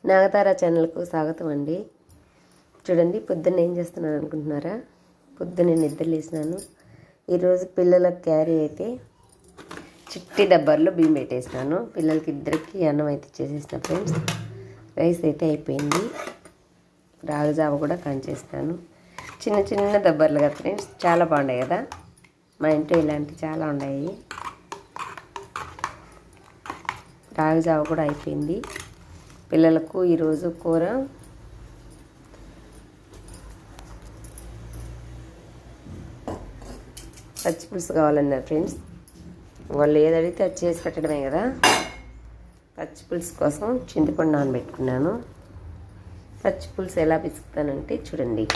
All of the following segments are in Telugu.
నాగతార ఛానల్కు స్వాగతం అండి. చూడండి, పొద్దున్న ఏం చేస్తున్నాను అనుకుంటున్నారా? పొద్దున్న నిద్ర లేసినాను. ఈరోజు పిల్లలకు క్యారీ అయితే చిట్టి డబ్బాల్లో బియ్యం పెట్టేసినాను. పిల్లలకి ఇద్దరికి అన్నం అయితే చేసేసిన ఫ్రెండ్స్. రైస్ అయితే అయిపోయింది. రాగజావ కూడా కంచేసినాను. చిన్న చిన్న డబ్బాలు కదా ఫ్రెండ్స్, చాలా బాగున్నాయి కదా. మా ఇంట్లో ఇలాంటివి చాలా ఉన్నాయి. రాగజావ కూడా అయిపోయింది. పిల్లలకు ఈరోజు కూర పచ్చిపులుసు కావాలన్నారు ఫ్రెండ్స్. వాళ్ళు ఏది అడిగితే అది చేసి పెట్టడమే కదా. పచ్చిపులుసు కోసం చింతపండు నానబెట్టుకున్నాను. పచ్చిపులుసు ఎలా పిసుకుతానంటే చూడండి,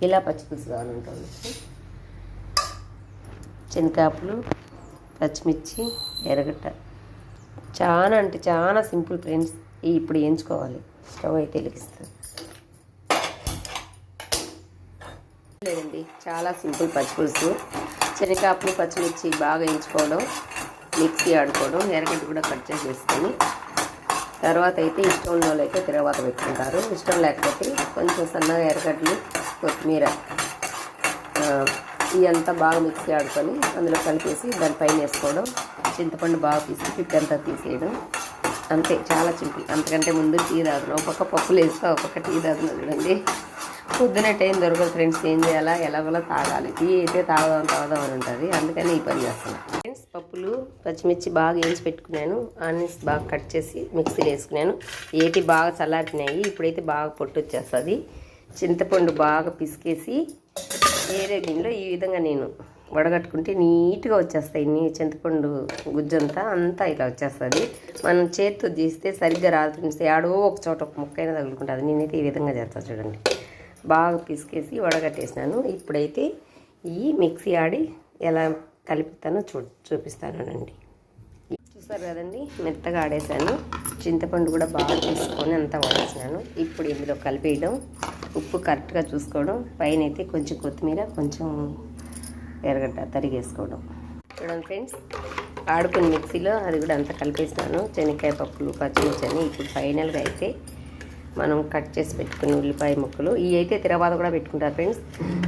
ఇలా పచ్చిపులుసు కావాలంటాను. శనగకాయలు, పచ్చిమిర్చి, ఎర్రగడ్డ, చాలా అంటే చాలా సింపుల్ ఫ్రెండ్స్. ఇప్పుడు ఎంచుకోవాలి. స్టవ్ అయితే వెలిగిస్తాను. లేదండి, చాలా సింపుల్ పచ్చిపులుసు. శనగకాయలు, పచ్చిమిర్చి బాగా ఎంచుకోవడం, మిక్సీ ఆడుకోవడం, ఎర్రగడ్డ కూడా కట్ చేసేసుకొని తర్వాత అయితే ఇష్టం ఉన్న వాళ్ళు అయితే తిరగబాత పెట్టుకుంటారు. ఇష్టం లేకపోతే కొంచెం సన్నగా ఎర్రగడ్డలు, కొత్తిమీర ఇదంతా బాగా మిక్సీ ఆడుకొని అందులో కలిపేసి దానిపైన వేసుకోవడం, చింతపండు బాగా తీసి పిట్టంతా తీసేయడం, అంతే. చాలా సింపుల్. అంతకంటే ముందు టీ తాగను. ఒక పక్క పప్పులు వేస్తా, ఒక పక్క టీ తాగను. చూడండి, పొద్దున టైం దొరకదు ఫ్రెండ్స్. ఏం చేయాలా, ఎలాగోలా తాగాలి. టీ అయితే తాగదాం అని ఉంటుంది. అందుకని ఈ పని చేస్తున్నాను ఫ్రెండ్స్. పప్పులు, పచ్చిమిర్చి బాగా వేసి పెట్టుకున్నాను. ఆనియన్స్ బాగా కట్ చేసి మిక్సీలో వేసుకున్నాను. ఏటి బాగా చల్లారినాయి. ఇప్పుడైతే బాగా పొట్టు వచ్చేస్తుంది. చింతపండు బాగా పిసికేసి వేరే గిన్నెలో ఈ విధంగా నేను వడగట్టుకుంటే నీట్గా వచ్చేస్తాయి. చింతపండు గుజ్జంతా ఇలా వచ్చేస్తుంది. మనం చేతితో తీస్తే సరిగ్గా రాదు. ఆడో ఒక చోట ఒక ముక్కైనా తగులుకుంటుంది. నేనైతే ఈ విధంగా చేస్తాను. చూడండి, బాగా పిసికేసి వడగట్టేసినాను. ఇప్పుడైతే ఈ మిక్సీ ఆడి ఎలా కలుపుతానో చూపిస్తానండి. చూసారు కదండి, మెత్తగా ఆడేసాను. చింతపండు కూడా బాగా తీసుకొని అంతా వడేసినాను. ఇప్పుడు ఇందులో కలిపేయడం, ఉప్పు కరెక్ట్గా చూసుకోవడం, పైన అయితే కొంచెం కొత్తిమీర, కొంచెం ఎర్రగడ్డ తరిగేసుకోవడం. చూడండి ఫ్రెండ్స్, ఆడుకుని మిక్సీలో అది కూడా అంతా కలిపేసినాను. శనగకాయ పప్పులు, పచ్చిమిర్చి అని. ఇప్పుడు ఫైనల్గా అయితే మనం కట్ చేసి పెట్టుకుని ఉల్లిపాయ ముక్కలు, ఇవి అయితే తిరగబాత కూడా పెట్టుకుంటారు ఫ్రెండ్స్.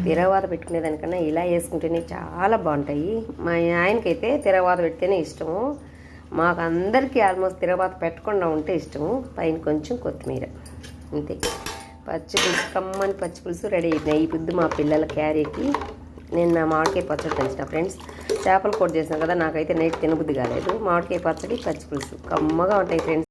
తిరగబాత పెట్టుకునే దానికన్నా ఇలా వేసుకుంటేనే చాలా బాగుంటాయి. మా ఆయనకైతే తిరగబాత పెడితేనే ఇష్టము. మాకు అందరికీ ఆల్మోస్ట్ తిరగబాత పెట్టకుండా ఉంటే ఇష్టము. పైన కొంచెం కొత్తిమీర, అంతే. పచ్చిపులుసు, కమ్మని పచ్చిపులుసు రెడీ అయిపోయినాయి. ఈ పొద్దు మా పిల్లల క్యారీకి నేను నా మామిడికాయ పచ్చడి తెచ్చిన ఫ్రెండ్స్. చేపలు కూర చేసాను కదా, నాకైతే నైట్ తినబుద్ధి కాలేదు. మామిడికాయ పచ్చడి, పచ్చిపులుసు కమ్మగా ఉంటాయి ఫ్రెండ్స్.